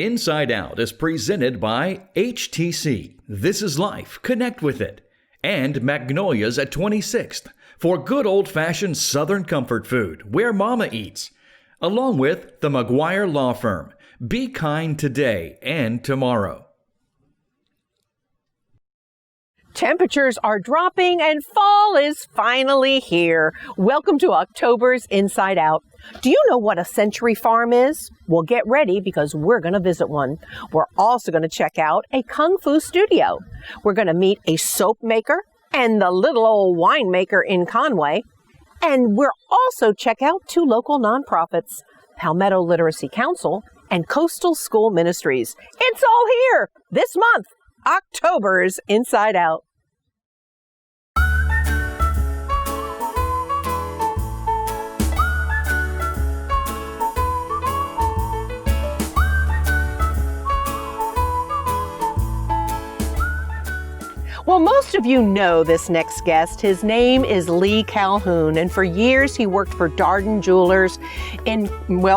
Inside Out is presented by HTC. This is life. Connect with it. And Magnolia's at 26th for good old-fashioned Southern comfort food where Mama eats. Along with the McGuire Law Firm. Be kind today and tomorrow. Temperatures are dropping and fall is finally here. Welcome to October's Inside Out. Do you know what a Century Farm is? Well, get ready because we're going to visit one. We're also going to check out a Kung Fu studio. We're going to meet a soap maker and the little old winemaker in Conway. And we'll also check out two local nonprofits, Palmetto Literacy Council and Coastal School Ministries. It's all here this month, October's Inside Out. Well, most of you know this next guest. His name is Lee Calhoun, and for years he worked for Darden Jewelers in,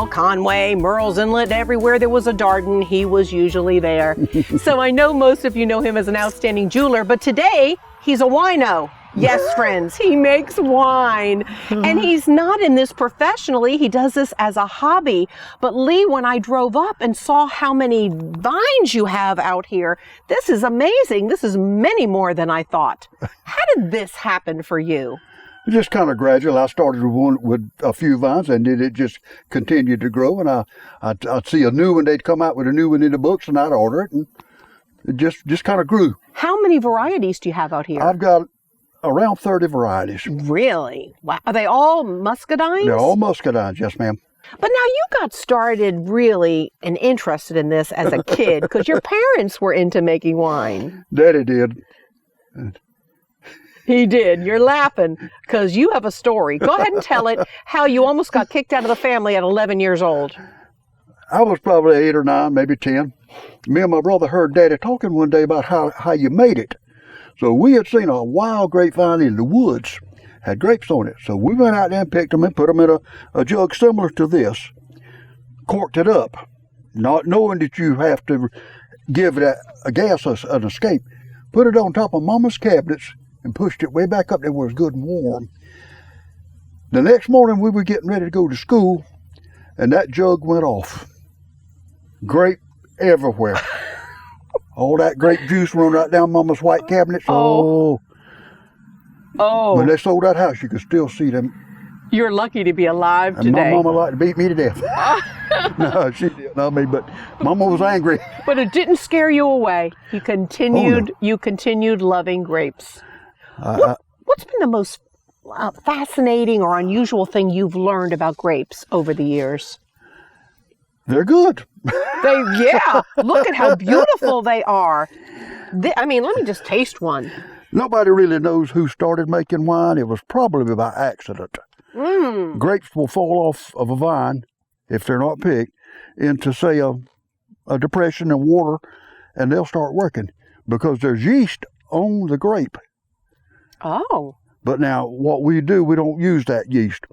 Conway, Murrells Inlet, everywhere there was a Darden, he was usually there. So I know most of you know him as an outstanding jeweler, but today he's a wino. Yes, friends, he makes wine. And he's not in this professionally. He does this as a hobby. But Lee, when I drove up and saw how many vines you have out here, this is amazing. This is many more than I thought. How did this happen for you? Just kind of gradual. I started with a few vines, and then it just continued to grow. And I'd see a new one. They'd come out with a new one in the books, and I'd order it. And it just kind of grew. How many varieties do you have out here? I've got around 30 varieties. Really? Wow. Are they all muscadines? They're all muscadines, yes, ma'am. But now you got started really and interested in this as a kid because your parents were into making wine. Daddy did. He did. You're laughing because you have a story. Go ahead and tell it, how you almost got kicked out of the family at 11 years old. I was probably 8 or 9, maybe 10. Me and my brother heard Daddy talking one day about how you made it. So we had seen a wild grapevine in the woods, had grapes on it. So we went out there and picked them and put them in a jug similar to this, corked it up, not knowing that you have to give that a gas an escape. Put it on top of Mama's cabinets and pushed it way back up there where it was good and warm. The next morning we were getting ready to go to school, and that jug went off. Grape everywhere. All that grape juice run right down Mama's white cabinets. Oh. When they sold that house, you could still see them. You're lucky to be alive today. And my Mama liked to beat me to death. No, she didn't know me, but Mama was angry. But it didn't scare you away. You continued loving grapes. What's been the most fascinating or unusual thing you've learned about grapes over the years? They're good. Look at how beautiful they are. Let me just taste one. Nobody really knows who started making wine. It was probably by accident. Grapes will fall off of a vine, if they're not picked, into, say, a depression in water, and they'll start working because there's yeast on the grape. Oh. But now, what we do, we don't use that yeast.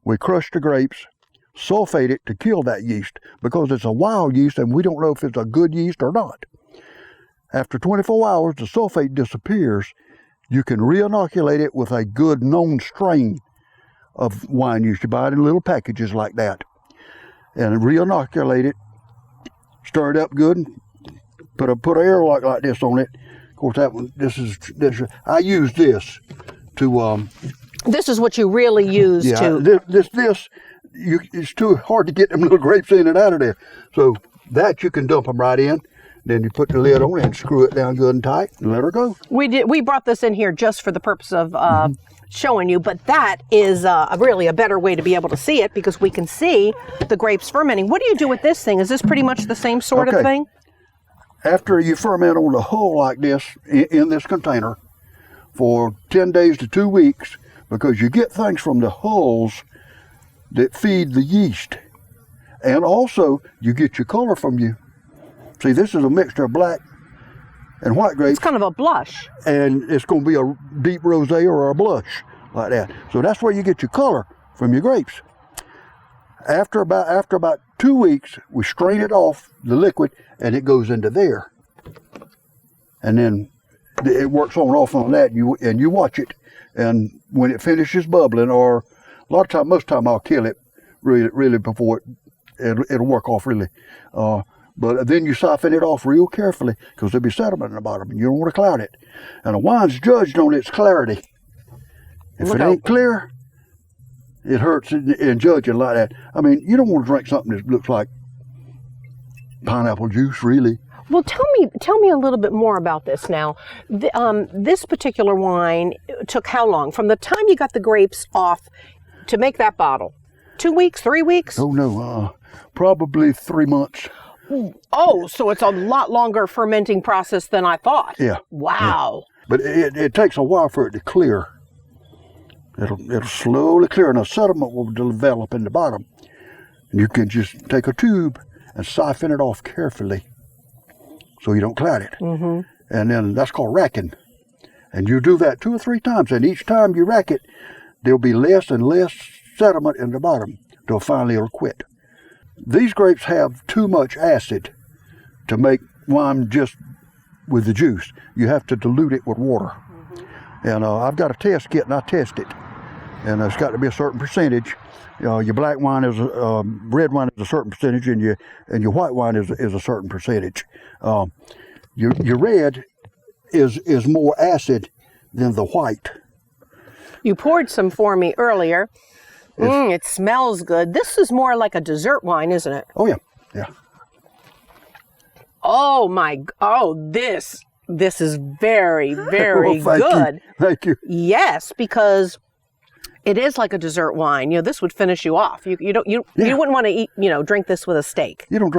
We crush the grapes, sulfate it to kill that yeast because it's a wild yeast and we don't know if it's a good yeast or not. After 24 hours, the sulfate disappears. You can re-inoculate it with a good known strain of wine yeast. You buy it in little packages like that. And re-inoculate it, stir it up good, put an airlock like this on it. Of course, I use this to... This is what you really use to... It's too hard to get them little grapes in and out of there. So that you can dump them right in. Then you put the lid on it and screw it down good and tight and let her go. We brought this in here just for the purpose of showing you, but that is really a better way to be able to see it because we can see the grapes fermenting. What do you do with this thing? Is this pretty much the same sort of thing? After you ferment on the hull like this in this container for 10 days to 2 weeks, because you get things from the hulls that feed the yeast. And also, you get your color from you. See, this is a mixture of black and white grapes. It's kind of a blush. And it's going to be a deep rosé or a blush, like that. So that's where you get your color from your grapes. After about 2 weeks, we strain it off, the liquid, and it goes into there. And then it works on and off on that, and you watch it. And when it finishes bubbling, or a lot of time, most time I'll kill it really before it'll work off really. But then you siphon it off real carefully because there'll be sediment in the bottom and you don't want to cloud it. And a wine's judged on its clarity. If it ain't clear, it hurts in judging like that. I mean, you don't want to drink something that looks like pineapple juice, really. Well, tell me a little bit more about this now. This particular wine took how long? From the time you got the grapes off to make that bottle? 2 weeks, 3 weeks? Oh, no, probably 3 months. Oh, so it's a lot longer fermenting process than I thought. Yeah. Wow. Yeah. But it takes a while for it to clear. It'll slowly clear, and a sediment will develop in the bottom. And you can just take a tube and siphon it off carefully so you don't cloud it. Mm-hmm. And then that's called racking. And you do that 2 or 3 times, and each time you rack it, there'll be less and less sediment in the bottom till finally it'll quit. These grapes have too much acid to make wine just with the juice. You have to dilute it with water. Mm-hmm. And I've got a test kit, and I test it. And it's got to be a certain percentage. Your black wine is red wine is a certain percentage, and your white wine is a certain percentage. Your red is more acid than the white. You poured some for me earlier. It smells good. This is more like a dessert wine, isn't it? Oh, yeah. This is very, very good. Thank you. Yes, because it is like a dessert wine. This would finish you off. You wouldn't want to eat, drink this with a steak. You don't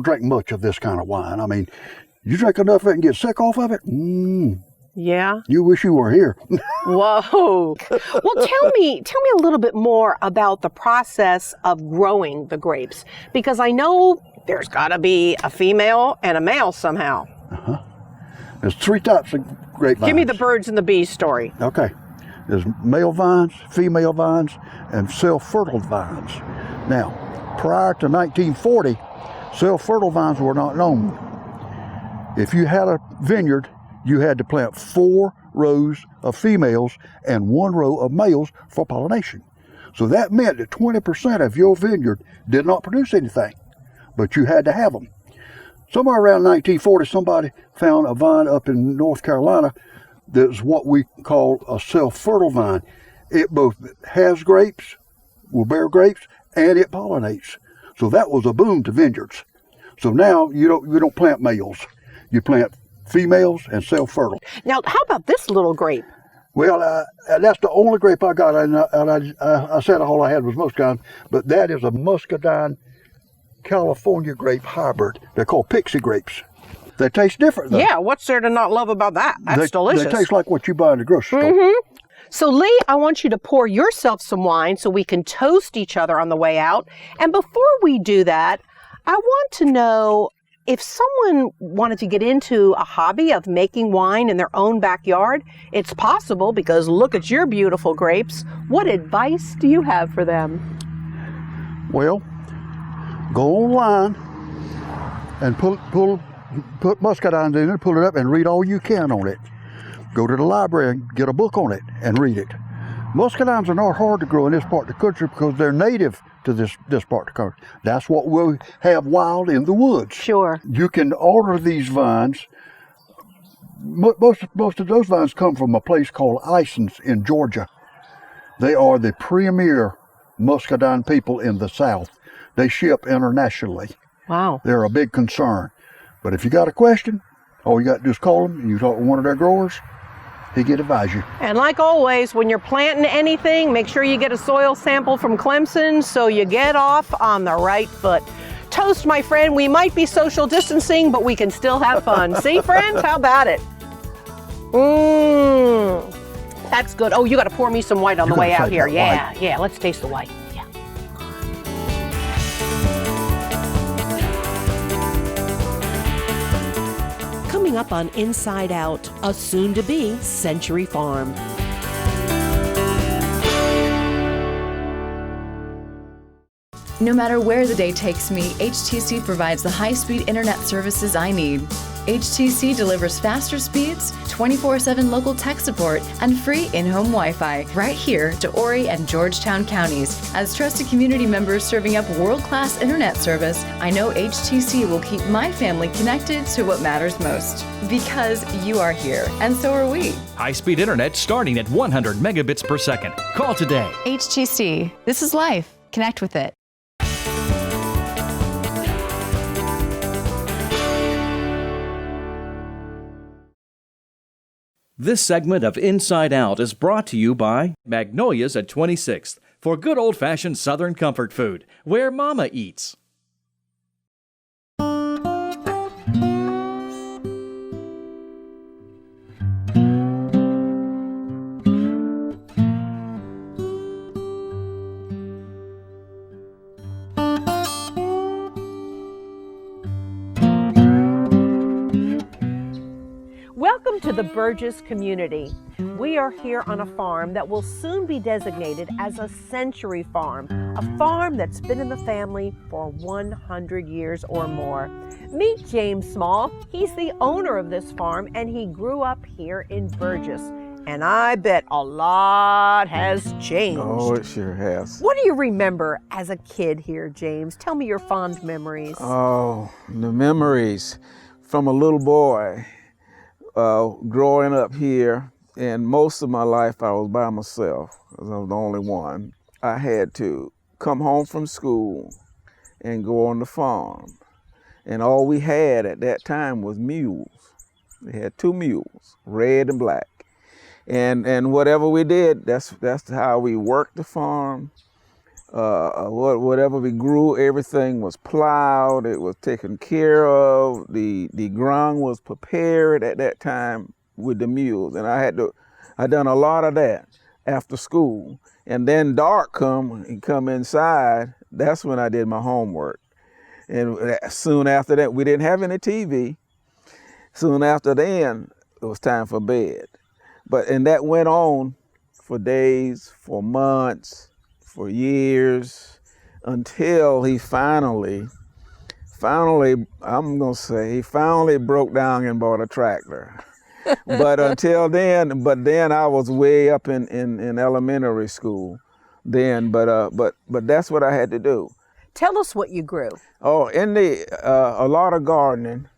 drink much of this kind of wine. I mean, you drink enough of it and get sick off of it. Yeah. You wish you were here. Whoa. Well, tell me a little bit more about the process of growing the grapes, because I know there's got to be a female and a male somehow. Uh-huh. There's 3 types of grapevines. Give me the birds and the bees story. Okay. There's male vines, female vines, and self-fertile vines. Now, prior to 1940, self-fertile vines were not known. If you had a vineyard, you had to plant 4 rows of females and 1 row of males for pollination. So that meant that 20% of your vineyard did not produce anything, but you had to have them. Somewhere around 1940, somebody found a vine up in North Carolina that's what we call a self-fertile vine. It both has grapes, will bear grapes, and it pollinates. So that was a boom to vineyards. So now you don't plant males. You plant females and self-fertile. Now, how about this little grape? Well, that's the only grape I got, and I said all I had was muscadine, but that is a muscadine California grape hybrid. They're called pixie grapes. They taste different, though. Yeah, what's there to not love about that? That's delicious. They taste like what you buy in the grocery store. Mm-hmm. So, Lee, I want you to pour yourself some wine so we can toast each other on the way out. And before we do that, I want to know, if someone wanted to get into a hobby of making wine in their own backyard, it's possible, because look at your beautiful grapes. What advice do you have for them? Well, go online and put muscadine in it, pull it up, and read all you can on it. Go to the library and get a book on it and read it. Muscadines are not hard to grow in this part of the country because they're native to this part of the country. That's what we have wild in the woods. Sure. You can order these vines. Most of those vines come from a place called Isons in Georgia. They are the premier muscadine people in the South. They ship internationally. Wow. They're a big concern. But if you got a question, all you got to do is call them, and you talk to one of their growers. He can advise you. And like always, when you're planting anything, make sure you get a soil sample from Clemson so you get off on the right foot. Toast, my friend. We might be social distancing, but we can still have fun. See, friends? How about it? That's good. Oh, you got to pour me some white on the way out here. Yeah. Let's taste the white. Yeah. Coming up on Inside Out, a soon-to-be Century Farm. No matter where the day takes me, HTC provides the high-speed internet services I need. HTC delivers faster speeds, 24/7 local tech support, and free in-home Wi-Fi right here to Horry and Georgetown counties. As trusted community members serving up world-class internet service, I know HTC will keep my family connected to what matters most. Because you are here, and so are we. High-speed internet starting at 100 megabits per second. Call today. HTC. This is life. Connect with it. This segment of Inside Out is brought to you by Magnolia's at 26th for good old-fashioned Southern comfort food, where Mama eats. Welcome to the Burgess community. We are here on a farm that will soon be designated as a century farm, a farm that's been in the family for 100 years or more. Meet James Small. He's the owner of this farm and he grew up here in Burgess. And I bet a lot has changed. Oh, it sure has. What do you remember as a kid here, James? Tell me your fond memories. Oh, the memories from a little boy. Growing up here, and most of my life I was by myself because I was the only one. I had to come home from school and go on the farm. And all we had at that time was mules. We had 2 mules, red and black. And whatever we did, that's how we worked the farm. Whatever we grew, everything was plowed, it was taken care of, the ground was prepared at that time with the mules. And I done a lot of that after school. And then dark come inside, that's when I did my homework. And soon after that, we didn't have any TV. Soon after then, it was time for bed. And that went on for days, for months, for years, until he finally broke down and bought a tractor. But I was way up in elementary school then, but that's what I had to do. Tell us what you grew. Oh, a lot of gardening.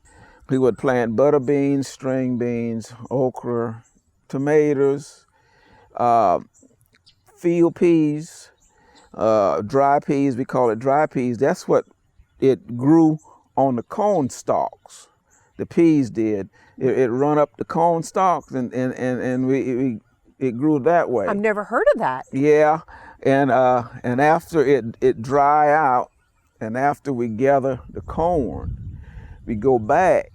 We would plant butter beans, string beans, okra, tomatoes, field peas, dry peas. We call it dry peas. That's what it grew on the corn stalks. The peas did. It run up the corn stalks, and it grew that way. I've never heard of that. Yeah, and after it dry out, and after we gather the corn, we go back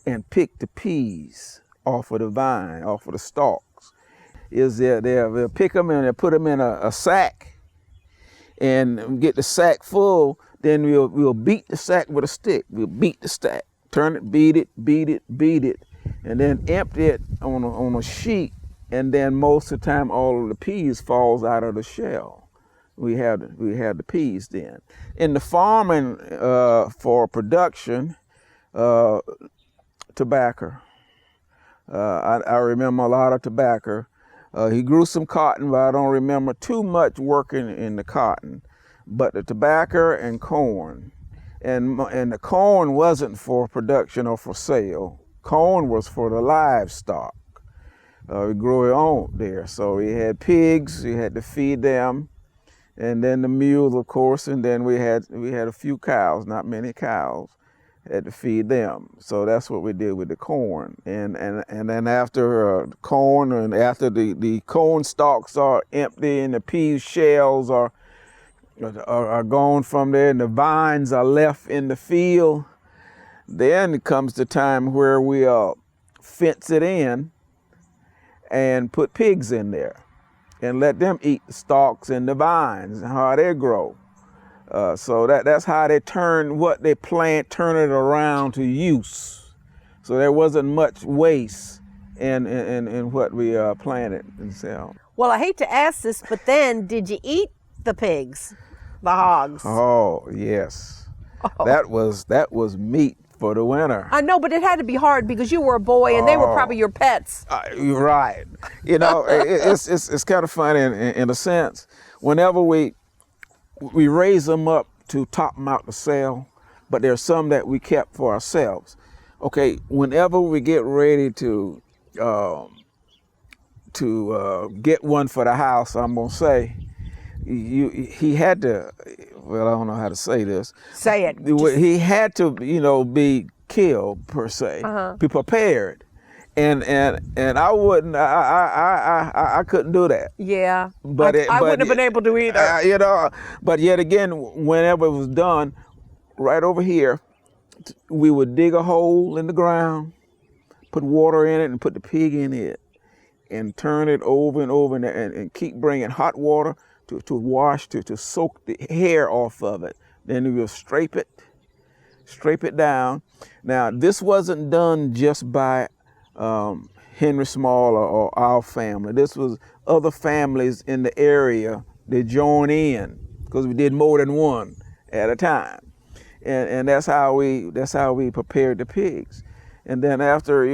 and pick the peas off of the vine, off of the stalks. They'll pick them and they'll put them in a sack, and get the sack full. Then we'll beat the sack with a stick. We'll beat the sack, turn it, beat it, and then empty it on a sheet. And then most of the time, all of the peas falls out of the shell. We have the peas then. In the farming for production, tobacco. I remember a lot of tobacco. He grew some cotton, but I don't remember too much working in the cotton. But the tobacco and corn, and the corn wasn't for production or for sale. Corn was for the livestock. We grew it on there. So we had pigs, we had to feed them, and then the mules, of course, and then we had a few cows, not many cows, had to feed them. So that's what we did with the corn. And then after corn, and after the corn stalks are empty and the pea shells are gone from there and the vines are left in the field, then it comes the time where we fence it in and put pigs in there and let them eat the stalks and the vines and how they grow. So that's how they turn what they plant, turn it around to use. So there wasn't much waste in what we planted and sell. Well, I hate to ask this, but then did you eat the pigs? the hogs. Oh, yes. That was meat for the winter. I know, but it had to be hard because you were a boy and they were probably your pets. You're right. You know, it's kind of funny in a sense. Whenever we raise them up to top them out to sell, but there's some that we kept for ourselves. Okay, whenever we get ready to get one for the house, I'm gonna say, he had to. Well, I don't know how to say this. Say it. He had to, be killed per se. Be prepared, and I wouldn't. I couldn't do that. Yeah. But I wouldn't have been able to either. But yet again, whenever it was done, right over here, we would dig a hole in the ground, put water in it, and put the pig in it, and turn it over and over, and keep bringing hot water to wash, to soak the hair off of it. Then we will scrape it down. Now, this wasn't done just by Henry Small or our family. This was other families in the area. They joined in because we did more than one at a time, and that's how we prepared the pigs. And then after,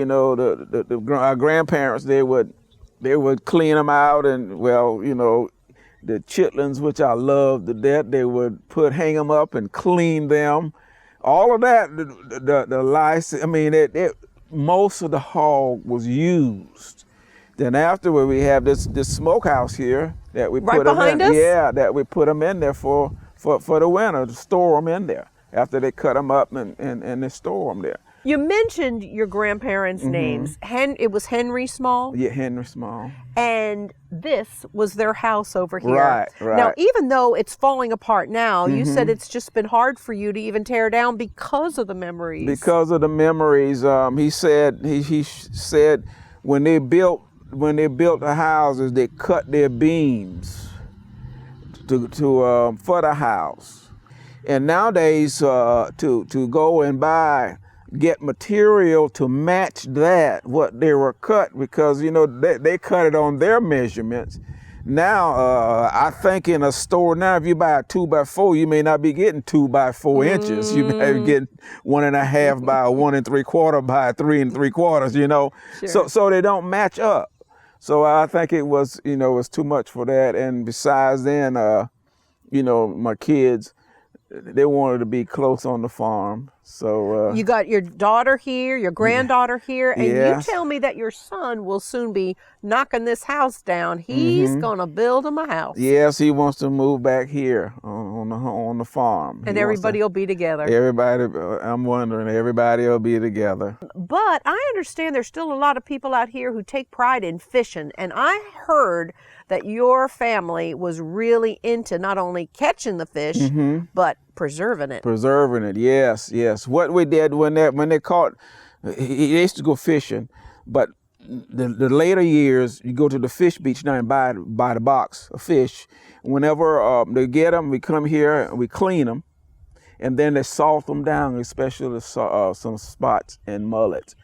our grandparents, they would clean them out, and the chitlins, which I loved to death, they would hang them up and clean them. All of that, the lice, most of the hog was used. Then afterward, we have this smokehouse here that we right put them behind in. us? Yeah, that we put them in there for the winter, to store them in there after they cut them up and they store them there. You mentioned your grandparents' names. It was Henry Small? Yeah, Henry Small. And this was their house over here. Right. Now, even though it's falling apart now, you said it's just been hard for you to even tear down because of the memories. Because of the memories. He said when they built the houses, they cut their beams for the house. And nowadays, to go and get material to match what they were cut, because they cut it on their measurements. Now I think in a store now, if you buy a 2x4, you may not be getting 2x4 inches. You may be getting 1.5 by 1 3/4 by 3 3/4. Sure. So they don't match up. So I think it was it was too much for that. And besides then, my kids, they wanted to be close on the farm. So you got your daughter here, your granddaughter here, and Yes. you tell me that your son will soon be knocking this house down. He's gonna build him a house. Yes, he wants to move back here on the farm. And everybody will be together. Everybody, I'm wondering, everybody will be together. But I understand there's still a lot of people out here who take pride in fishing, and I heard that your family was really into not only catching the fish, but preserving it. Preserving it, yes. What we did when they caught, he used to go fishing, but the later years, you go to the fish beach now and buy the box of fish. Whenever they get them, we come here and we clean them, and then they salt them down, especially some spots and mullets.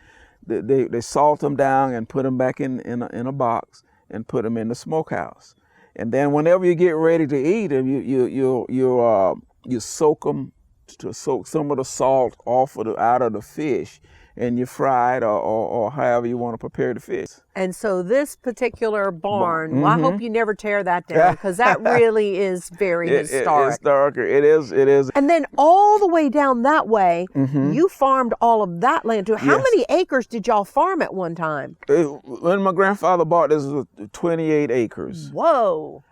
They salt them down and put them back in a box and put them in the smokehouse. And then whenever you get ready to eat them, you soak them to soak some of the salt out of the fish, and you fry it or however you want to prepare the fish. And so this particular barn, well, I hope you never tear that down, because that really is very historic. It's darker. It is. And then all the way down that way, you farmed all of that land too. How many acres did y'all farm at one time? When my grandfather bought this, it was 28 acres. Whoa.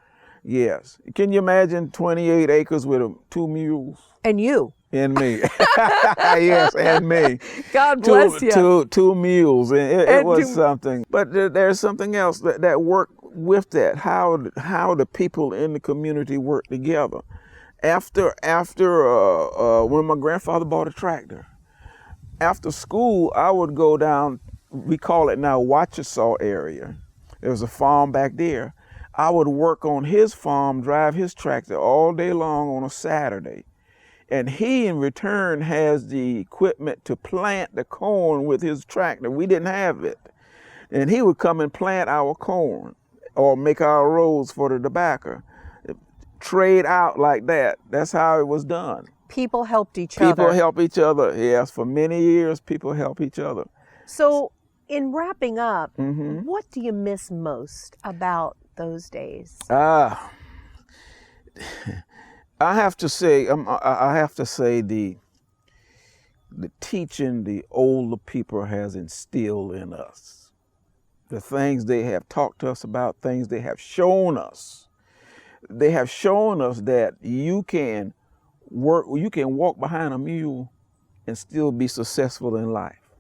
Yes. Can you imagine 28 acres with 2 mules? And you. And me. Yes, and me. God bless you. Two mules. And it was something. But there's something else that worked with that, how the people in the community work together. After when my grandfather bought a tractor, after school, I would go down, we call it now Wachasaw area. There was a farm back there. I would work on his farm, drive his tractor all day long on a Saturday. And he, in return, has the equipment to plant the corn with his tractor. We didn't have it. And he would come and plant our corn or make our roads for the tobacco. trade out like that. That's how it was done. People helped each other. People help each other. Yes, for many years, people help each other. So, in wrapping up, Mm-hmm. what do you miss most about those days? I have to say, the teaching the older people has instilled in us, the things they have talked to us about, things they have shown us. They have shown us that you can walk behind a mule and still be successful in life.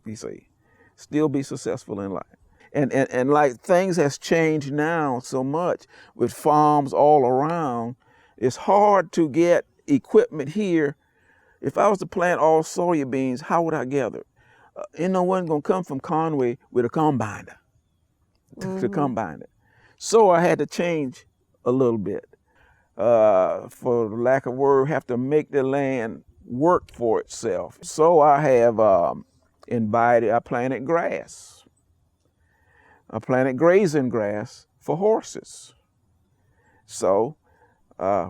You see, still be successful in life. And like things has changed now so much with farms all around, it's hard to get equipment here. If I was to plant all soybeans, how would I gather? No one gonna come from Conway with a combiner to combine it. So I had to change a little bit. For lack of word, have to make the land work for itself. So I have I planted grass. I planted grazing grass for horses. So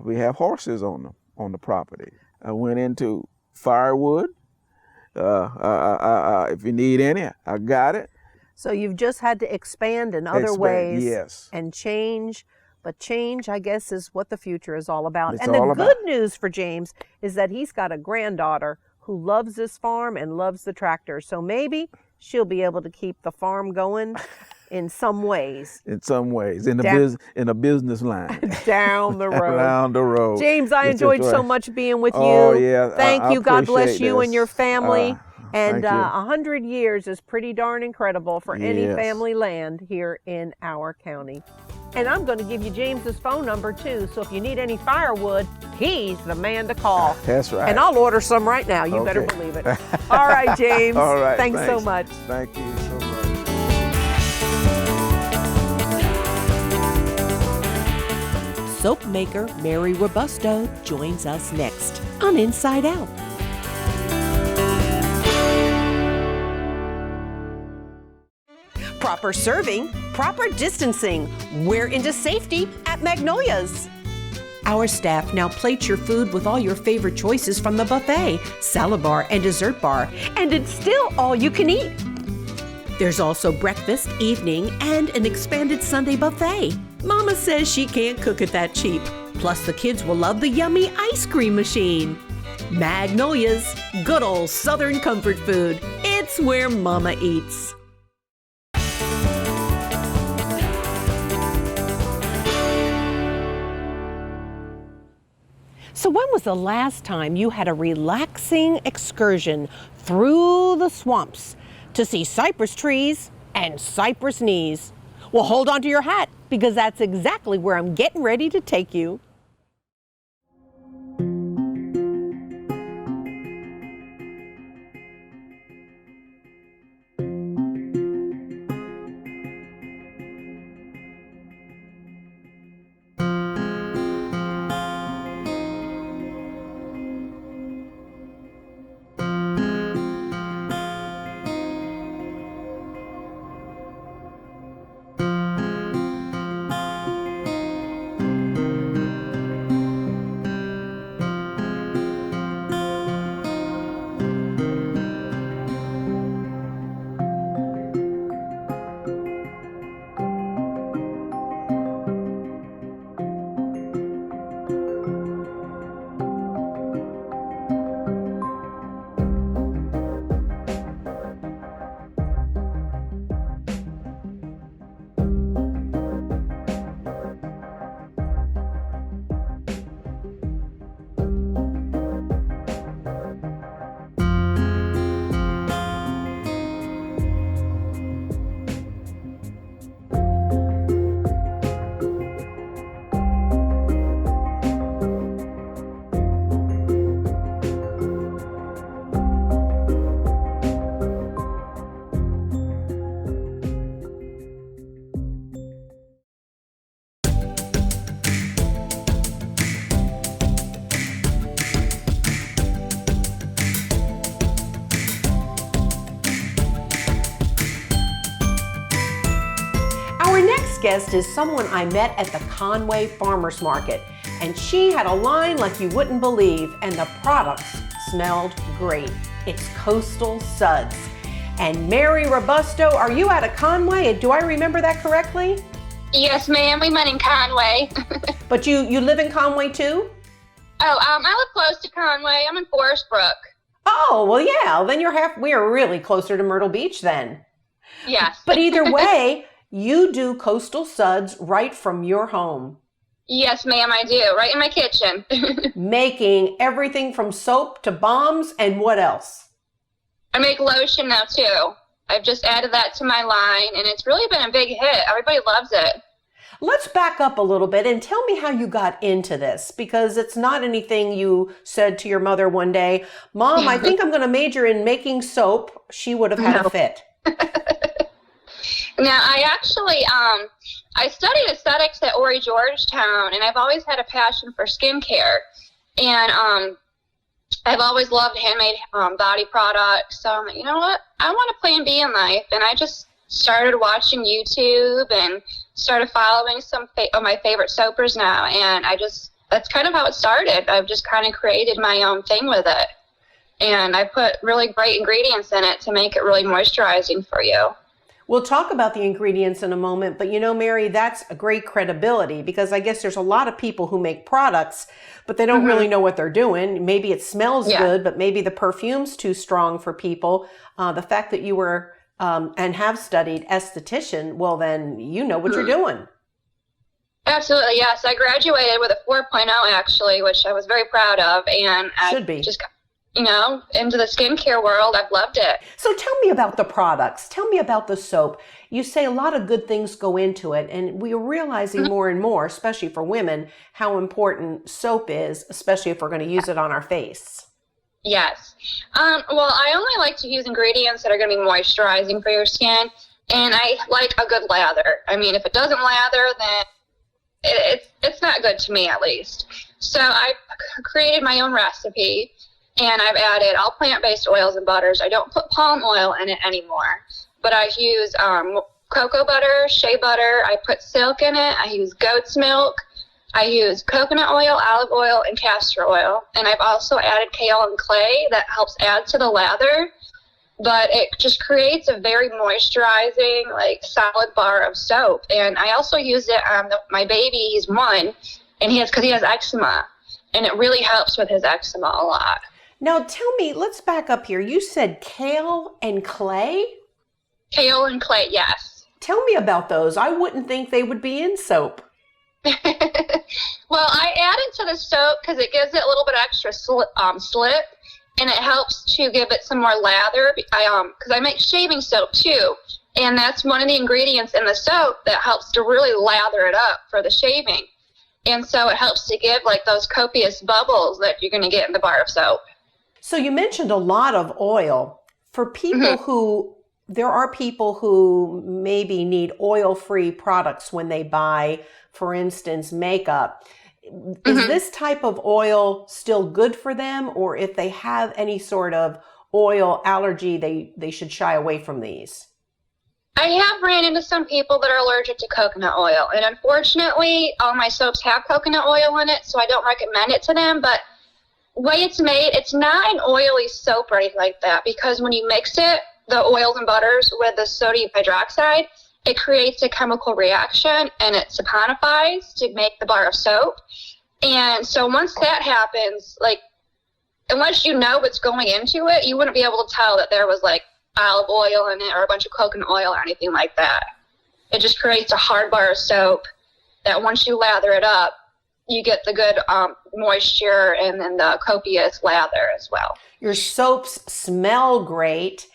we have horses on the property. I went into firewood. If you need any, I got it. So you've just had to expand in other ways, yes. and change. But change, I guess, is what the future is all about. It's and the all good about. news for James is that he's got a granddaughter who loves this farm and loves the tractor. So maybe she'll be able to keep the farm going in some ways. In some ways, in a business line. Down the road. Down the road. James, I enjoyed so much being with you. Oh, yeah. Thank you. God bless appreciate you and this. your family. And thank you. 100 years is pretty darn incredible for any Yes. family land here in our county. And I'm going to give you James's phone number too, so if you need any firewood, he's the man to call. That's right. And I'll order some right now. You better Okay. believe it. All right, James. All right. Thanks so much. Thank you so much. Soap maker Mary Robusto joins us next on Inside Out. Proper serving, proper distancing. We're into safety at Magnolia's. Our staff now plates your food with all your favorite choices from the buffet, salad bar, and dessert bar. And it's still all you can eat. There's also breakfast, evening, and an expanded Sunday buffet. Mama says she can't cook it that cheap. Plus, the kids will love the yummy ice cream machine. Magnolia's, good old Southern comfort food. It's where Mama eats. So when was the last time you had a relaxing excursion through the swamps to see cypress trees and cypress knees? Well, hold on to your hat, because that's exactly where I'm getting ready to take you. guest is someone I met at the Conway Farmers Market, and she had a line like you wouldn't believe, and the products smelled great. It's Coastal Suds. And Mary Robusto, are you out of Conway? Do I remember that correctly? Yes, ma'am. We met in Conway. But you live in Conway too? Oh, I live close to Conway. I'm in Forest Brook. Oh, well, yeah. Then we are really closer to Myrtle Beach then. Yes. But either way, you do Coastal Suds right from your home. Yes, ma'am, I do. Right in my kitchen. Making everything from soap to balms and what else? I make lotion now, too. I've just added that to my line, and it's really been a big hit. Everybody loves it. Let's back up a little bit and tell me how you got into this, because it's not anything you said to your mother one day, Mom, I think I'm going to major in making soap. She would have had a fit. Now, I actually, I studied aesthetics at Georgetown, and I've always had a passion for skincare. And I've always loved handmade body products. So I'm like, you know what? I want a plan B in life. And I just started watching YouTube and started following some of my favorite soapers now. And that's kind of how it started. I've just kind of created my own thing with it. And I put really great ingredients in it to make it really moisturizing for you. We'll talk about the ingredients in a moment, but you know, Mary, that's a great credibility, because I guess there's a lot of people who make products, but they don't really know what they're doing. Maybe it smells good, but maybe the perfume's too strong for people. The fact that you were and have studied esthetician, well, then you know what you're doing. Absolutely, yes. I graduated with a 4.0 actually, which I was very proud of, and Should be. Just into the skincare world. I've loved it. So tell me about the products. Tell me about the soap. You say a lot of good things go into it, and we are realizing more and more, especially for women, how important soap is, especially if we're going to use it on our face. Yes. Well, I only like to use ingredients that are going to be moisturizing for your skin, and I like a good lather. I mean, if it doesn't lather, then it's not good to me, at least. So I created my own recipe. And I've added all plant-based oils and butters. I don't put palm oil in it anymore. But I use cocoa butter, shea butter. I put silk in it. I use goat's milk. I use coconut oil, olive oil, and castor oil. And I've also added kale and clay that helps add to the lather. But it just creates a very moisturizing, solid bar of soap. And I also use it on my baby. He's 1, and because he has eczema. And it really helps with his eczema a lot. Now tell me, let's back up here. You said kale and clay? Kale and clay, yes. Tell me about those. I wouldn't think they would be in soap. Well, I added to the soap because it gives it a little bit extra slip, and it helps to give it some more lather. Because I make shaving soap too, and that's one of the ingredients in the soap that helps to really lather it up for the shaving. And so it helps to give those copious bubbles that you're going to get in the bar of soap. So you mentioned a lot of oil. For people there are people who maybe need oil-free products when they buy, for instance, makeup. Is this type of oil still good for them? Or if they have any sort of oil allergy, they should shy away from these? I have ran into some people that are allergic to coconut oil. And unfortunately, all my soaps have coconut oil in it, so I don't recommend it to them. But the way it's made, it's not an oily soap or anything like that, because when you mix it, the oils and butters with the sodium hydroxide, it creates a chemical reaction and it saponifies to make the bar of soap. And so once that happens, unless you know what's going into it, you wouldn't be able to tell that there was olive oil in it or a bunch of coconut oil or anything like that. It just creates a hard bar of soap that once you lather it up, you get the good moisture and then the copious lather as well. Your soaps smell great,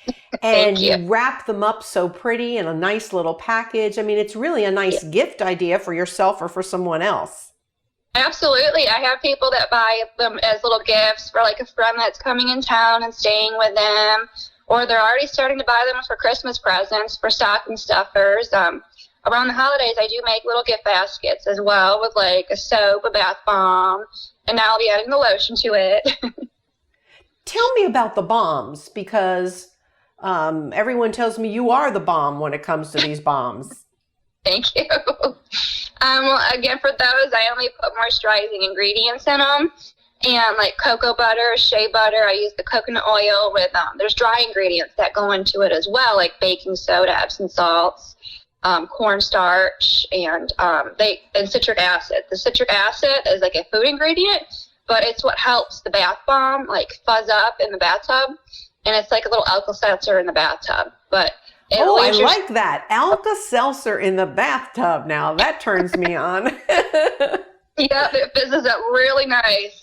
and you wrap them up so pretty in a nice little package. I mean, it's really a nice gift idea for yourself or for someone else. Absolutely. I have people that buy them as little gifts for a friend that's coming in town and staying with them, or they're already starting to buy them for Christmas presents, for stocking stuffers. Around the holidays, I do make little gift baskets as well with a soap, a bath bomb, and now I'll be adding the lotion to it. Tell me about the bombs, because everyone tells me you are the bomb when it comes to these bombs. Thank you. Well, again, for those, I only put moisturizing ingredients in them. And like cocoa butter, shea butter, I use the coconut oil with, there's dry ingredients that go into it as well, like baking soda, Epsom salts, cornstarch, and citric acid. The citric acid is like a food ingredient, but it's what helps the bath bomb like fuzz up in the bathtub. And it's like a little Alka-Seltzer in the bathtub. But I like that. Alka-Seltzer in the bathtub. Now that turns me on. Yeah, it fizzes up really nice.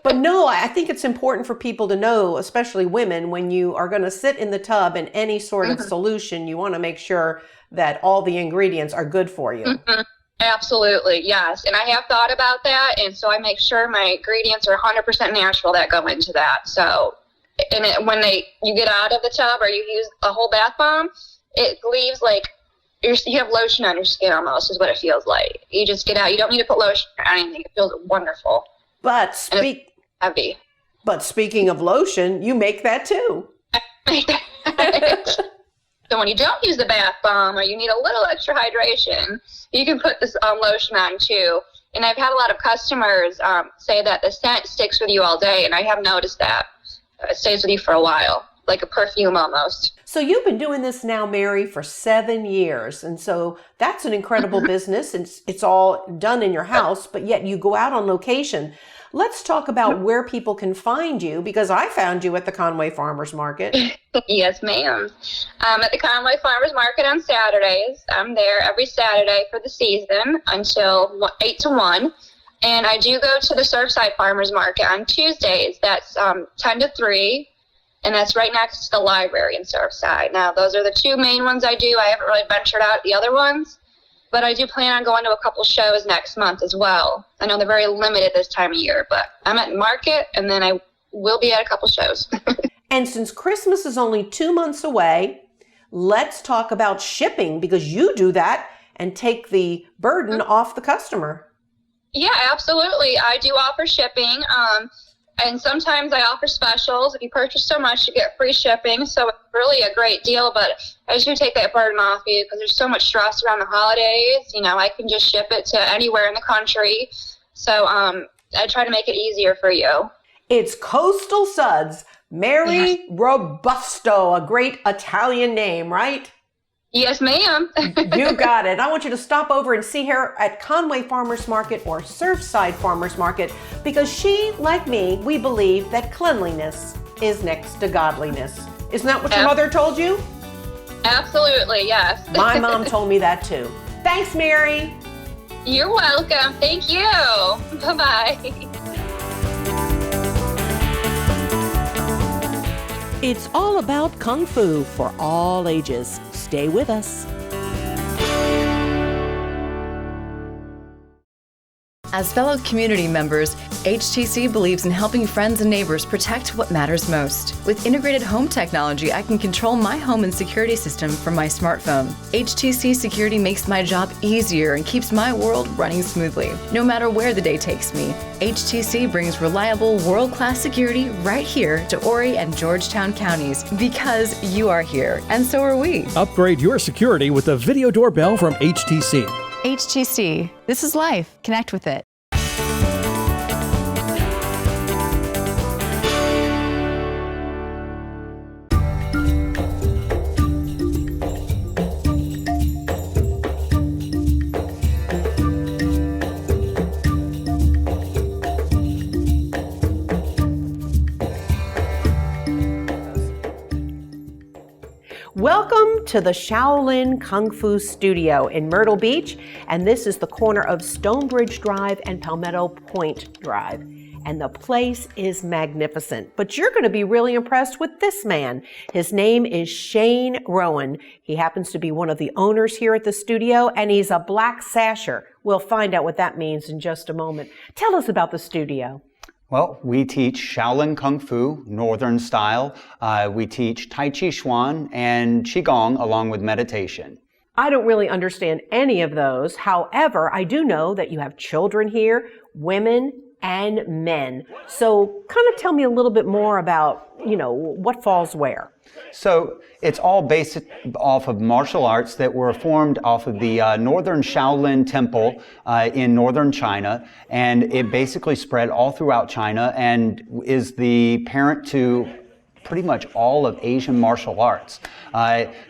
But no, I think it's important for people to know, especially women, when you are going to sit in the tub in any sort of solution, you want to make sure that all the ingredients are good for you. Mm-hmm. Absolutely, yes. And I have thought about that, and so I make sure my ingredients are 100% natural that go into that. So, when you get out of the tub or you use a whole bath bomb, it leaves like you have lotion on your skin almost, is what it feels like. You just get out. You don't need to put lotion or anything. It feels wonderful. But heavy. But speaking of lotion, you make that too. So when you don't use the bath bomb or you need a little extra hydration, you can put this lotion on too. And I've had a lot of customers say that the scent sticks with you all day, and I have noticed that. It stays with you for a while, like a perfume almost. So you've been doing this now, Mary, for 7 years. And so that's an incredible business. It's all done in your house, but yet you go out on location. Let's talk about where people can find you, because I found you at the Conway Farmers Market. Yes, ma'am. At the Conway Farmers Market on Saturdays. I'm there every Saturday for the season until 8 to 1. And I do go to the Surfside Farmers Market on Tuesdays. That's 10 to 3. And that's right next to the library in Surfside. Now, those are the two main ones I do. I haven't really ventured out the other ones, but I do plan on going to a couple shows next month as well. I know they're very limited this time of year, but I'm at market, and then I will be at a couple shows. And since Christmas is only 2 months away, let's talk about shipping, because you do that and take the burden off the customer. Yeah, absolutely. I do offer shipping. And sometimes I offer specials. If you purchase so much, you get free shipping. So it's really a great deal, but I do take that burden off you because there's so much stress around the holidays. You know, I can just ship it to anywhere in the country. So I try to make it easier for you. It's Coastal Suds, Mary Robusto, a great Italian name, right? Yes, ma'am. You got it. I want you to stop over and see her at Conway Farmers Market or Surfside Farmers Market, because she, like me, we believe that cleanliness is next to godliness. Isn't that what your mother told you? Absolutely, yes. My mom told me that too. Thanks, Mary. You're welcome. Thank you. Bye-bye. It's all about Kung Fu for all ages. Stay with us. As fellow community members, HTC believes in helping friends and neighbors protect what matters most. With integrated home technology, I can control my home and security system from my smartphone. HTC Security makes my job easier and keeps my world running smoothly. No matter where the day takes me, HTC brings reliable, world-class security right here to Horry and Georgetown counties, because you are here, and so are we. Upgrade your security with the video doorbell from HTC. HTC. This is life. Connect with it. Welcome to the Shaolin Kung Fu Studio in Myrtle Beach, and this is the corner of Stonebridge Drive and Palmetto Point Drive. And the place is magnificent, but you're going to be really impressed with this man. His name is Shane Rowan. He happens to be one of the owners here at the studio, and he's a black sasher. We'll find out what that means in just a moment. Tell us about the studio. Well, we teach Shaolin Kung Fu, Northern style. We teach Tai Chi Chuan and Qigong along with meditation. I don't really understand any of those. However, I do know that you have children here, women, and men. So kind of tell me a little bit more about, what falls where. So it's all based off of martial arts that were formed off of the Northern Shaolin Temple in northern China, and it basically spread all throughout China and is the parent to pretty much all of Asian martial arts.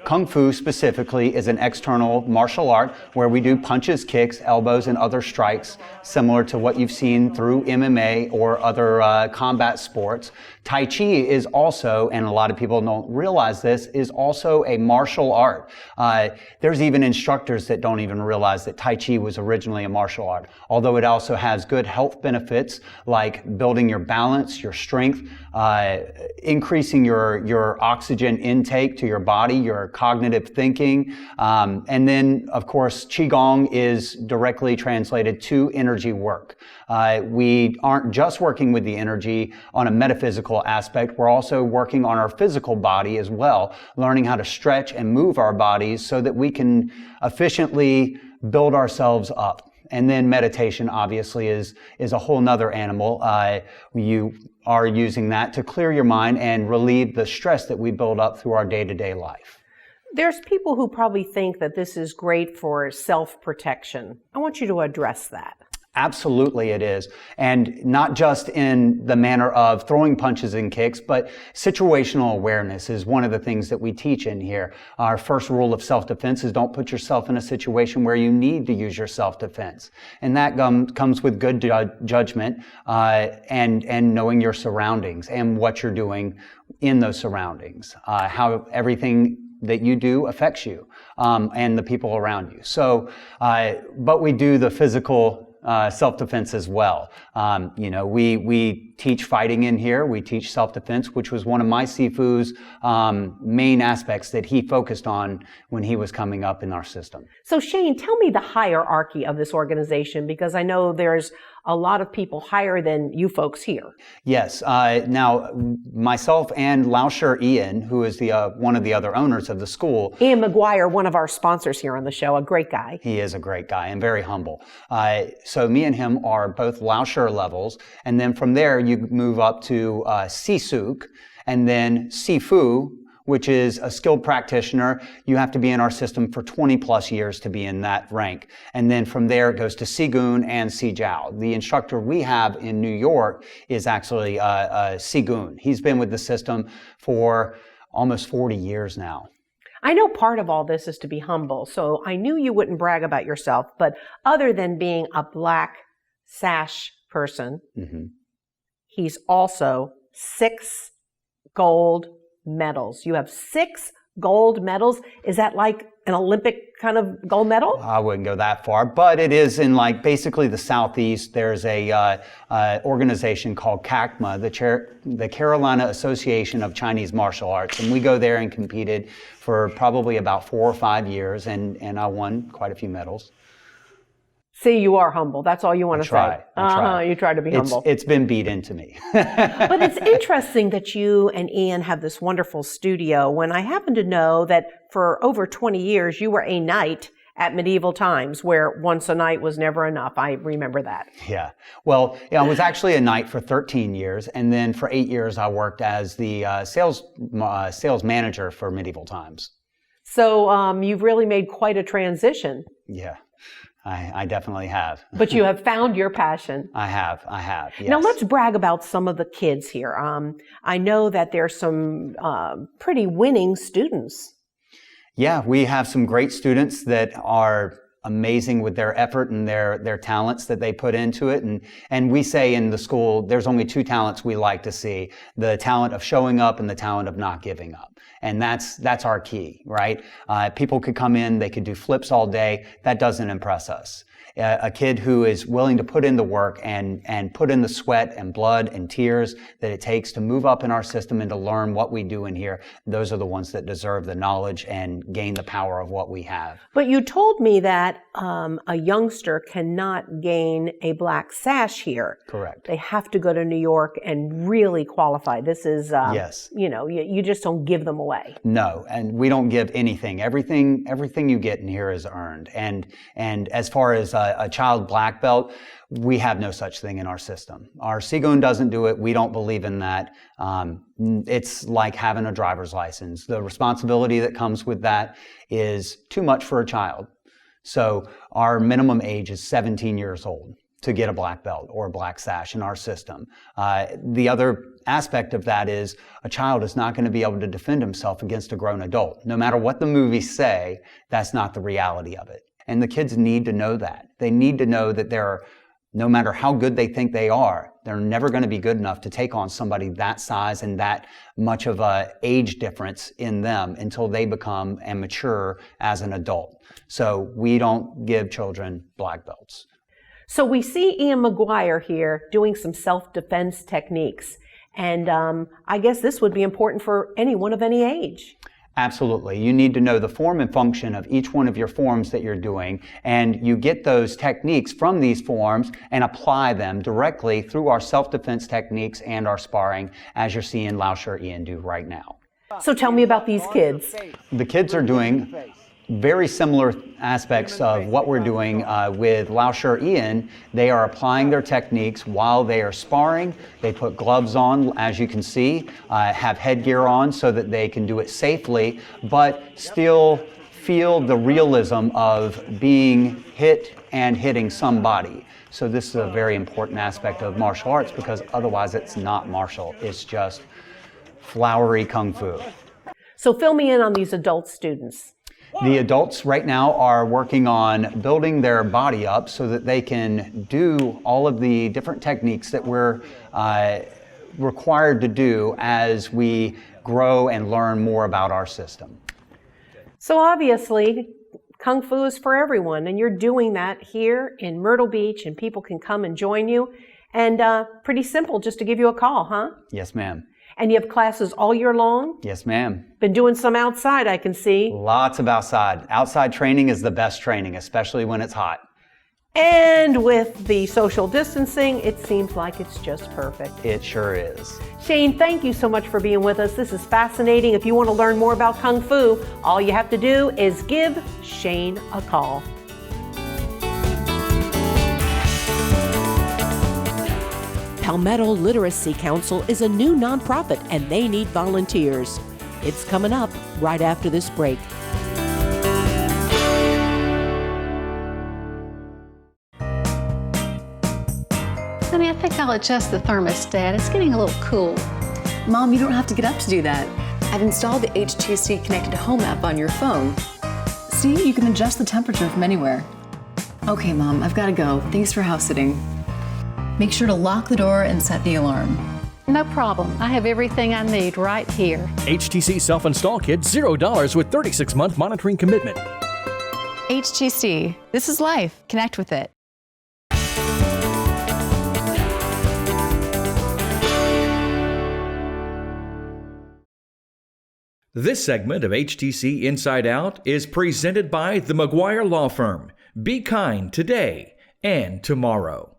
Kung Fu specifically is an external martial art where we do punches, kicks, elbows, and other strikes similar to what you've seen through MMA or other combat sports. Tai Chi is also, and a lot of people don't realize this, is also a martial art. There's even instructors that don't even realize that Tai Chi was originally a martial art, although it also has good health benefits like building your balance, your strength, increasing your oxygen intake to your body, your cognitive thinking. And then, of course, Qigong is directly translated to energy work. We aren't just working with the energy on a metaphysical aspect. We're also working on our physical body as well, learning how to stretch and move our bodies so that we can efficiently build ourselves up. And then meditation, obviously, is a whole nother animal. You are using that to clear your mind and relieve the stress that we build up through our day-to-day life. There's people who probably think that this is great for self-protection. I want you to address that. Absolutely it is. And not just in the manner of throwing punches and kicks, but situational awareness is one of the things that we teach in here. Our first rule of self-defense is don't put yourself in a situation where you need to use your self-defense. And that comes with good judgment and knowing your surroundings and what you're doing in those surroundings, how everything that you do affects you and the people around you. So, but we do the physical self-defense as well. We teach fighting in here. We teach self-defense, which was one of my Sifu's main aspects that he focused on when he was coming up in our system. So Shane, tell me the hierarchy of this organization, because I know there's a lot of people higher than you folks here. Yes. Now, myself and Lauscher Ian, who is the one of the other owners of the school. Ian McGuire, one of our sponsors here on the show, a great guy. He is a great guy and very humble. So me and him are both Lauscher levels. And then from there, you move up to Sisuk and then Sifu, which is a skilled practitioner. You have to be in our system for 20 plus years to be in that rank. And then from there, it goes to Sigun and Sijiao. The instructor we have in New York is actually Sigun. He's been with the system for almost 40 years now. I know part of all this is to be humble, so I knew you wouldn't brag about yourself, but other than being a black sash person, he's also 6 gold medals. You have 6 gold medals. Is that like an Olympic kind of gold medal? I wouldn't go that far, but it is in like basically the Southeast. There's a organization called CACMA, the Carolina Association of Chinese Martial Arts, and we go there and competed for probably about 4 or 5 years, and I won quite a few medals. See, you are humble. That's all you want to say. I try. You try to be humble. It's been beat into me. But it's interesting that you and Ian have this wonderful studio when I happen to know that for over 20 years you were a knight at Medieval Times, where once a night was never enough. I remember that. Yeah. Well, I was actually a knight for 13 years, and then for 8 years I worked as the sales manager for Medieval Times. So you've really made quite a transition. Yeah. I definitely have. But you have found your passion. I have, yes. Now let's brag about some of the kids here. I know that there's some pretty winning students. Yeah, we have some great students that are amazing with their effort and their talents that they put into it. And we say in the school, there's only 2 talents we like to see: the talent of showing up and the talent of not giving up. And that's our key, right? People could come in, they could do flips all day. That doesn't impress us. A kid who is willing to put in the work and put in the sweat and blood and tears that it takes to move up in our system and to learn what we do in here, those are the ones that deserve the knowledge and gain the power of what we have. But you told me that a youngster cannot gain a black sash here. Correct. They have to go to New York and really qualify. This is, yes. You just don't give them a away. No, and we don't give anything. Everything you get in here is earned. And as far as a child black belt, we have no such thing in our system. Our Seagoon doesn't do it. We don't believe in that. It's like having a driver's license. The responsibility that comes with that is too much for a child. So our minimum age is 17 years old to get a black belt or a black sash in our system. The other aspect of that is a child is not going to be able to defend himself against a grown adult. No matter what the movies say, that's not the reality of it. And the kids need to know that. They need to know that no matter how good they think they are, they're never going to be good enough to take on somebody that size and that much of a age difference in them until they become and mature as an adult. So we don't give children black belts. So we see Ian McGuire here doing some self-defense techniques. And I guess this would be important for anyone of any age. Absolutely. You need to know the form and function of each one of your forms that you're doing, and you get those techniques from these forms and apply them directly through our self-defense techniques and our sparring, as you're seeing Lauscher Ian do right now. So tell me about these kids. The kids are doing very similar aspects of what we're doing with Lauscher Ian. They are applying their techniques while they are sparring. They put gloves on, as you can see, have headgear on so that they can do it safely, but still feel the realism of being hit and hitting somebody. So this is a very important aspect of martial arts, because otherwise it's not martial. It's just flowery kung fu. So fill me in on these adult students. The adults right now are working on building their body up so that they can do all of the different techniques that we're required to do as we grow and learn more about our system. So obviously, Kung Fu is for everyone, and you're doing that here in Myrtle Beach, and people can come and join you. And pretty simple, just to give you a call, huh? Yes, ma'am. And you have classes all year long? Yes, ma'am. Been doing some outside, I can see. Lots of outside. Outside training is the best training, especially when it's hot. And with the social distancing, it seems like it's just perfect. It sure is. Shane, thank you so much for being with us. This is fascinating. If you want to learn more about Kung Fu, all you have to do is give Shane a call. Palmetto Literacy Council is a new nonprofit, and they need volunteers. It's coming up right after this break. Honey, I think I'll adjust the thermostat. It's getting a little cool. Mom, you don't have to get up to do that. I've installed the HTC Connected Home app on your phone. See, you can adjust the temperature from anywhere. Okay, Mom, I've got to go. Thanks for house sitting. Make sure to lock the door and set the alarm. No problem. I have everything I need right here. HTC Self-Install Kit, $0 with 36-month monitoring commitment. HTC, this is life. Connect with it. This segment of HTC Inside Out is presented by the McGuire Law Firm. Be kind today and tomorrow.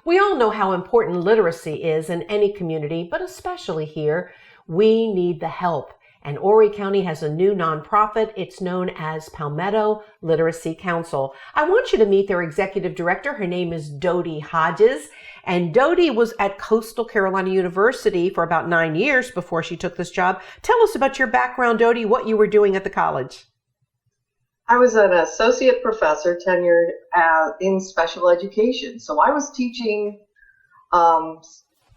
We all know how important literacy is in any community, but especially here. We need the help. And Horry County has a new nonprofit. It's known as Palmetto Literacy Council. I want you to meet their executive director. Her name is Dodie Hodges. And Dodie was at Coastal Carolina University for about 9 years before she took this job. Tell us about your background, Dodie, what you were doing at the college. I was an associate professor tenured in special education. So I was teaching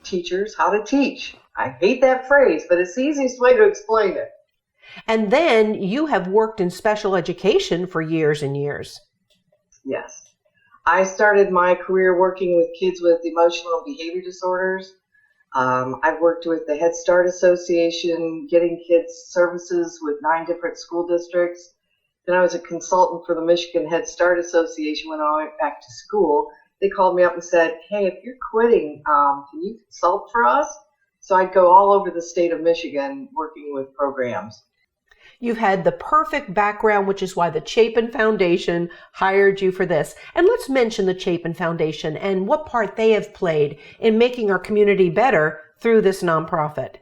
teachers how to teach. I hate that phrase, but it's the easiest way to explain it. And then you have worked in special education for years and years. Yes. I started my career working with kids with emotional and behavior disorders. I've worked with the Head Start Association, getting kids services with 9 different school districts. Then I was a consultant for the Michigan Head Start Association when I went back to school. They called me up and said, hey, if you're quitting, can you consult for us? So I'd go all over the state of Michigan working with programs. You've had the perfect background, which is why the Chapin Foundation hired you for this. And let's mention the Chapin Foundation and what part they have played in making our community better through this nonprofit.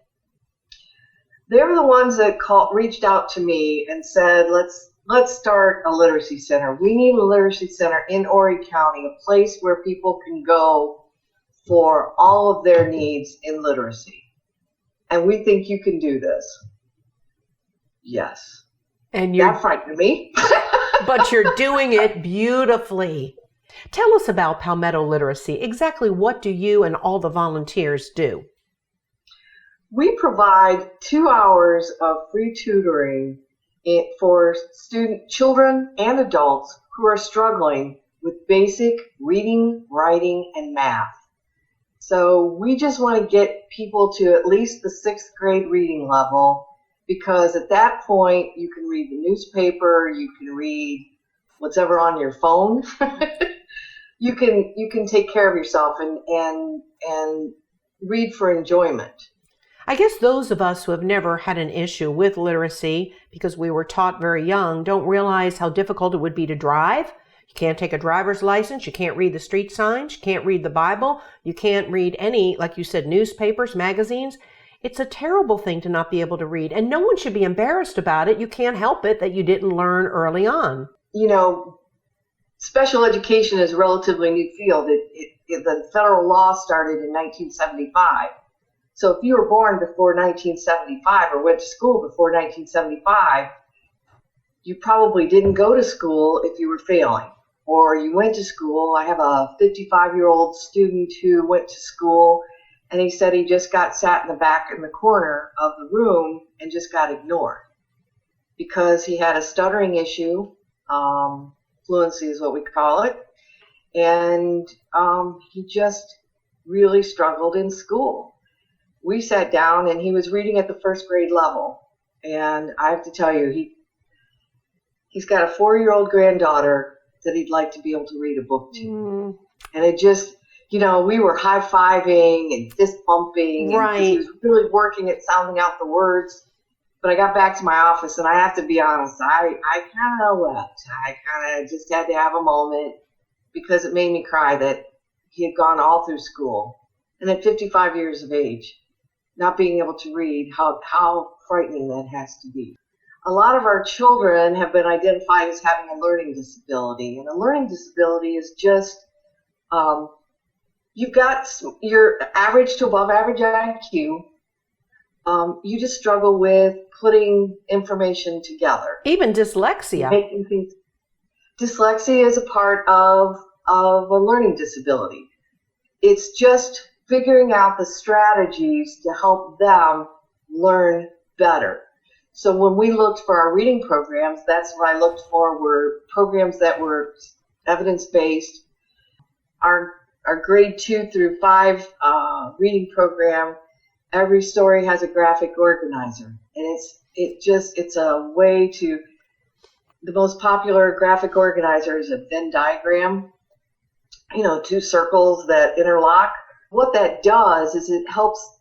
They're the ones that reached out to me and said, let's start a literacy center. We need a literacy center in Horry County, a place where people can go for all of their needs in literacy. And we think you can do this. Yes. And that frightened me. But you're doing it beautifully. Tell us about Palmetto Literacy. Exactly what do you and all the volunteers do? We provide 2 hours of free tutoring for children and adults who are struggling with basic reading, writing, and math. So we just want to get people to at least the 6th grade reading level, because at that point you can read the newspaper, you can read whatever on your phone. You can take care of yourself and read for enjoyment. I guess those of us who have never had an issue with literacy because we were taught very young don't realize how difficult it would be to drive. You can't take a driver's license. You can't read the street signs. You can't read the Bible. You can't read any, like you said, newspapers, magazines. It's a terrible thing to not be able to read, and no one should be embarrassed about it. You can't help it that you didn't learn early on. You know, special education is a relatively new field. The federal law started in 1975. So if you were born before 1975 or went to school before 1975, you probably didn't go to school if you were failing, or you went to school. I have a 55-year-old student who went to school, and he said he just got sat in the back in the corner of the room and just got ignored because he had a stuttering issue. Fluency is what we call it. And he just really struggled in school. We sat down and he was reading at the 1st grade level. And I have to tell you, he's got a 4-year-old granddaughter that he'd like to be able to read a book to. And it just, you know, we were high-fiving and fist bumping. Right. And he was really working at sounding out the words. But I got back to my office, and I have to be honest, I kind of wept. I kind of just had to have a moment because it made me cry that he had gone all through school. And at 55 years of age, not being able to read, how frightening that has to be. A lot of our children have been identified as having a learning disability. And a learning disability is just, you've got your average to above average IQ. You just struggle with putting information together. Even dyslexia. Making things. Dyslexia is a part of a learning disability. It's just figuring out the strategies to help them learn better. So when we looked for our reading programs, that's what I looked for, were programs that were evidence-based. Our grade 2 through 5 reading program, every story has a graphic organizer. And it's a way to, the most popular graphic organizer is a Venn diagram, 2 circles that interlock. What that does is it helps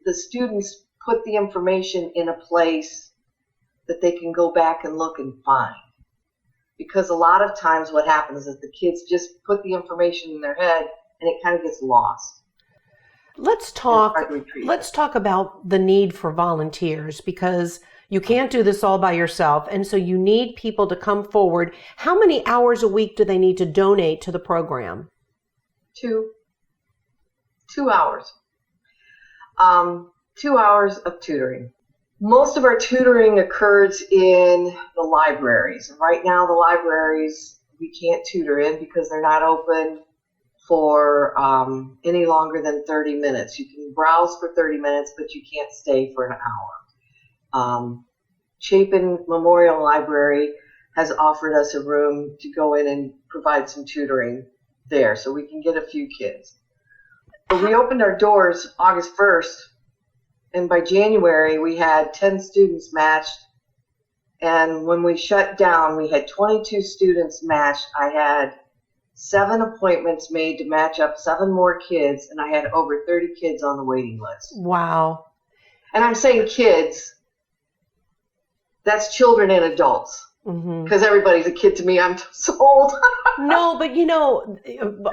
the students put the information in a place that they can go back and look and find. Because a lot of times what happens is the kids just put the information in their head and it kind of gets lost. Let's talk about the need for volunteers, because you can't do this all by yourself, and so you need people to come forward. How many hours a week do they need to donate to the program? 2 hours. 2 hours of tutoring. Most of our tutoring occurs in the libraries. Right now the libraries we can't tutor in because they're not open for any longer than 30 minutes. You can browse for 30 minutes, but you can't stay for an hour. Chapin Memorial Library has offered us a room to go in and provide some tutoring there so we can get a few kids. But we opened our doors August 1st, and by January we had 10 students matched. And when we shut down, we had 22 students matched. I had 7 appointments made to match up 7 more kids, and I had over 30 kids on the waiting list. Wow. And I'm saying kids, that's children and adults. Because everybody's a kid to me. I'm so old. No, but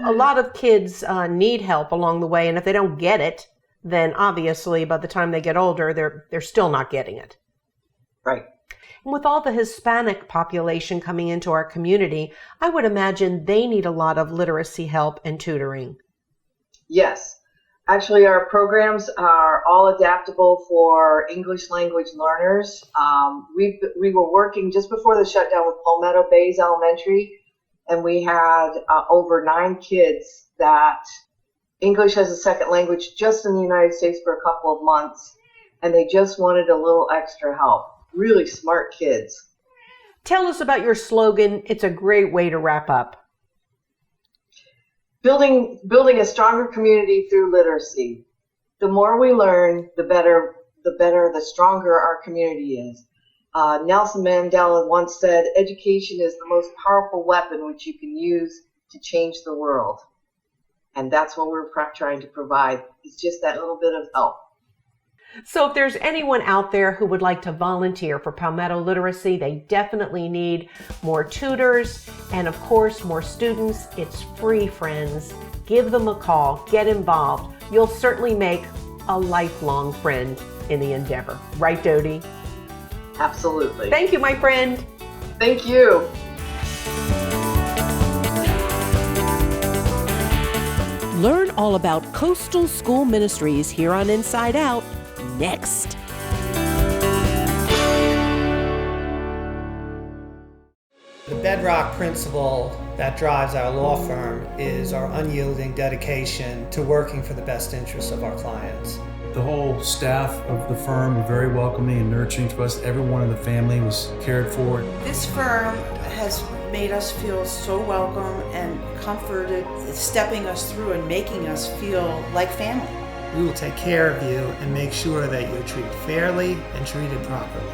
a lot of kids need help along the way, and if they don't get it, then obviously by the time they get older, they're still not getting it. Right. And with all the Hispanic population coming into our community, I would imagine they need a lot of literacy help and tutoring. Yes. Actually, our programs are all adaptable for English language learners. We were working just before the shutdown with Palmetto Bays Elementary, and we had over 9 kids that English as a second language just in the United States for a couple of months, and they just wanted a little extra help. Really smart kids. Tell us about your slogan. It's a great way to wrap up. Building a stronger community through literacy. The more we learn, the better, the stronger our community is. Nelson Mandela once said, education is the most powerful weapon which you can use to change the world. And that's what we're trying to provide. It's just that little bit of help. So if there's anyone out there who would like to volunteer for Palmetto Literacy, they definitely need more tutors and, of course, more students. It's free, friends. Give them a call. Get involved. You'll certainly make a lifelong friend in the endeavor. Right, Dodie? Absolutely. Thank you, my friend. Thank you. Learn all about Coastal School Ministries here on Inside Out next. The bedrock principle that drives our law firm is our unyielding dedication to working for the best interests of our clients. The whole staff of the firm were very welcoming and nurturing to us. Everyone in the family was cared for. This firm has made us feel so welcome and comforted, stepping us through and making us feel like family. We will take care of you and make sure that you're treated fairly and treated properly.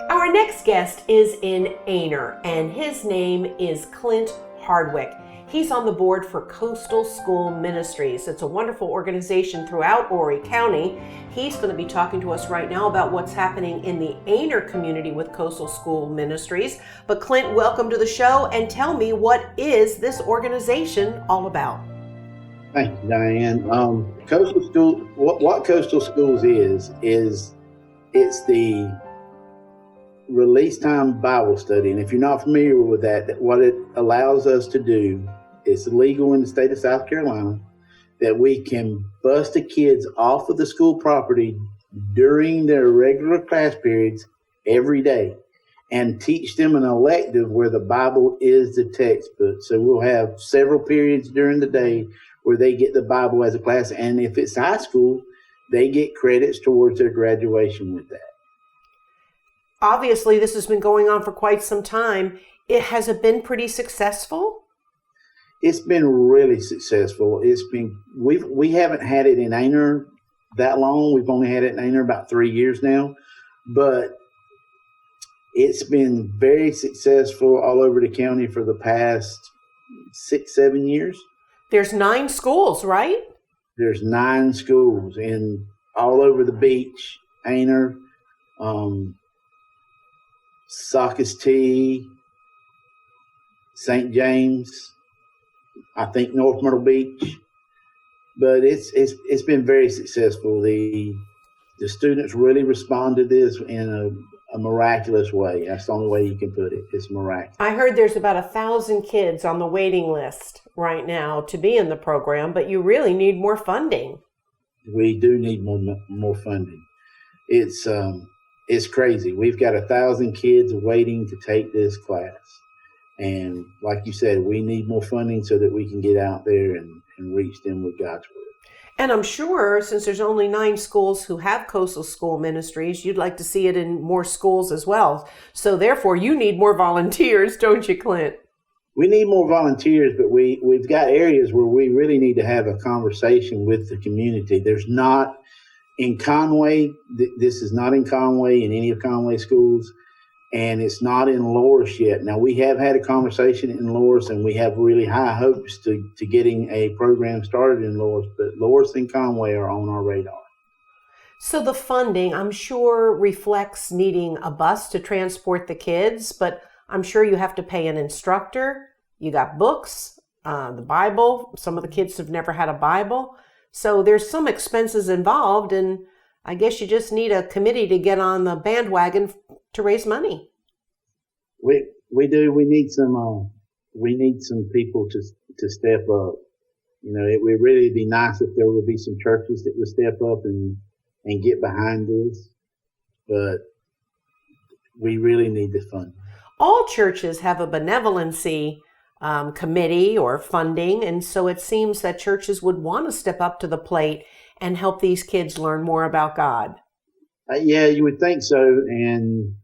Our next guest is in Aner, and his name is Clint Hardwick. He's on the board for Coastal School Ministries. It's a wonderful organization throughout Horry County. He's going to be talking to us right now about what's happening in the Aner community with Coastal School Ministries. But Clint, welcome to the show, and tell me, what is this organization all about? Thank you, Diane. Coastal School. What Coastal Schools is it's the release time Bible study. And if you're not familiar with that, what it allows us to do, it's legal in the state of South Carolina, that we can bust the kids off of the school property during their regular class periods every day and teach them an elective where the Bible is the textbook. So we'll have several periods during the day where they get the Bible as a class. And if it's high school, they get credits towards their graduation with that. Obviously, this has been going on for quite some time. Has it been pretty successful? It's been really successful. We haven't had it in Aner that long. We've only had it in Aner about 3 years now, but it's been very successful all over the county for the past 6-7 years. There's 9 schools, right? There's 9 schools in all over the beach, Aner, Sockasty, St. James, I think North Myrtle Beach, but it's been very successful. The students really respond to this in a miraculous way. That's the only way you can put it. It's miraculous. I heard there's about 1,000 kids on the waiting list right now to be in the program, but you really need more funding. We do need more funding. It's crazy. We've got 1,000 kids waiting to take this class. And like you said, we need more funding so that we can get out there and reach them with God's word. And I'm sure since there's only 9 schools who have Coastal School Ministries, you'd like to see it in more schools as well. So therefore, you need more volunteers, don't you, Clint? We need more volunteers, but we've got areas where we really need to have a conversation with the community. There's not in Conway, this is not in Conway, in any of Conway schools. and it's not in Loris yet. Now, we have had a conversation in Loris, and we have really high hopes to getting a program started in Loris, but Loris and Conway are on our radar. So the funding, I'm sure, reflects needing a bus to transport the kids, but I'm sure you have to pay an instructor. You got books, the Bible. Some of the kids have never had a Bible. So there's some expenses involved, and I guess you just need a committee to get on the bandwagon to raise money. We do. We need some people to step up. You know, it would really be nice if there would be some churches that would step up and get behind this, but we really need the funding. All churches have a benevolency committee or funding, and so it seems that churches would want to step up to the plate and help these kids learn more about God. Yeah, you would think so, and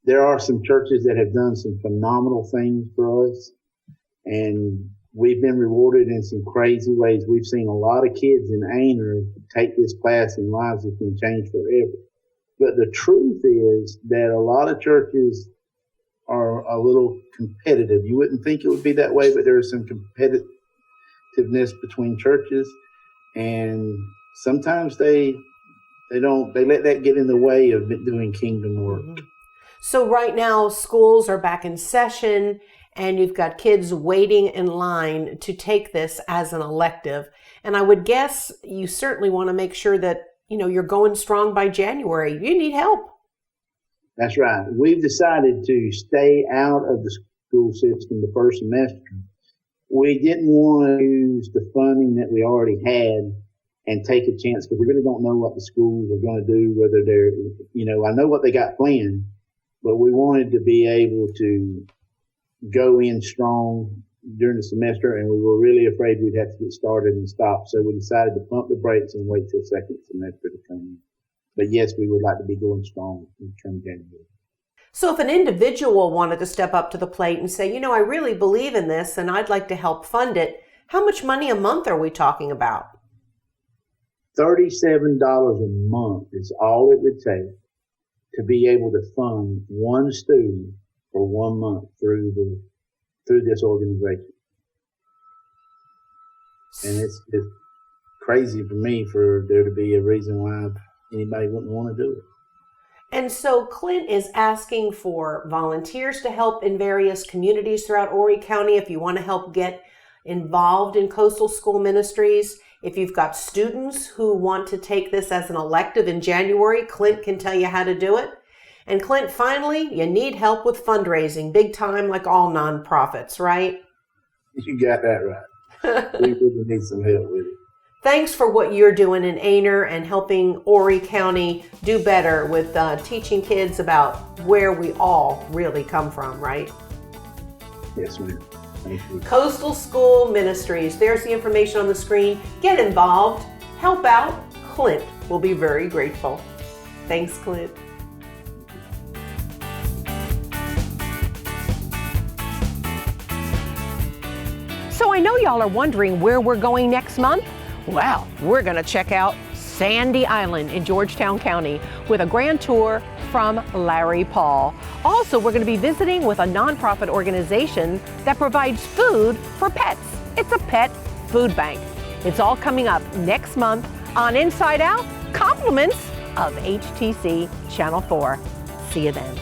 there are some churches that have done some phenomenal things for us, and we've been rewarded in some crazy ways. We've seen a lot of kids in Ainer take this class and lives have been changed forever. But the truth is that a lot of churches are a little competitive. You wouldn't think it would be that way, but there's some competitiveness between churches, and sometimes they let that get in the way of doing kingdom work. Mm-hmm. So right now schools are back in session, and you've got kids waiting in line to take this as an elective. And I would guess you certainly want to make sure that, you know, you're going strong by January. You need help. That's right. We've decided to stay out of the school system the first semester. We didn't want to use the funding that we already had and take a chance, because we really don't know what the schools are going to do, whether they're, you know, I know what they got planned, but we wanted to be able to go in strong during the semester, and we were really afraid we'd have to get started and stop. So we decided to pump the brakes and wait till second semester to come in. But yes, we would like to be going strong in come January. So if an individual wanted to step up to the plate and say, you know, I really believe in this and I'd like to help fund it, how much money a month are we talking about? $37 a month is all it would take to be able to fund one student for 1 month through this organization. And it's crazy for me for there to be a reason why anybody wouldn't want to do it. And so Clint is asking for volunteers to help in various communities throughout Horry County. If you want to help get involved in Coastal School Ministries, if you've got students who want to take this as an elective in January, Clint can tell you how to do it. And Clint, finally, you need help with fundraising, big time, like all nonprofits, right? You got that right. We really need some help with it. Thanks for what you're doing in Ainer and helping Horry County do better with teaching kids about where we all really come from, right? Yes, ma'am. Thank you. Coastal School Ministries. There's the information on the screen. Get involved. Help out. Clint will be very grateful. Thanks, Clint. So I know y'all are wondering where we're going next month. Well, we're going to check out Sandy Island in Georgetown County with a grand tour from Larry Paul. Also, we're going to be visiting with a nonprofit organization that provides food for pets. It's a pet food bank. It's all coming up next month on Inside Out, compliments of HTC Channel 4. See you then.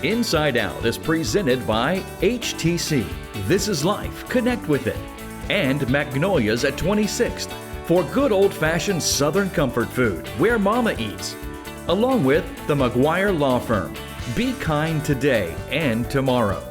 Inside Out is presented by HTC. This is Life. Connect with it. And Magnolia's at 26th for good old-fashioned Southern comfort food where Mama eats. Along with the McGuire Law Firm. Be kind today and tomorrow.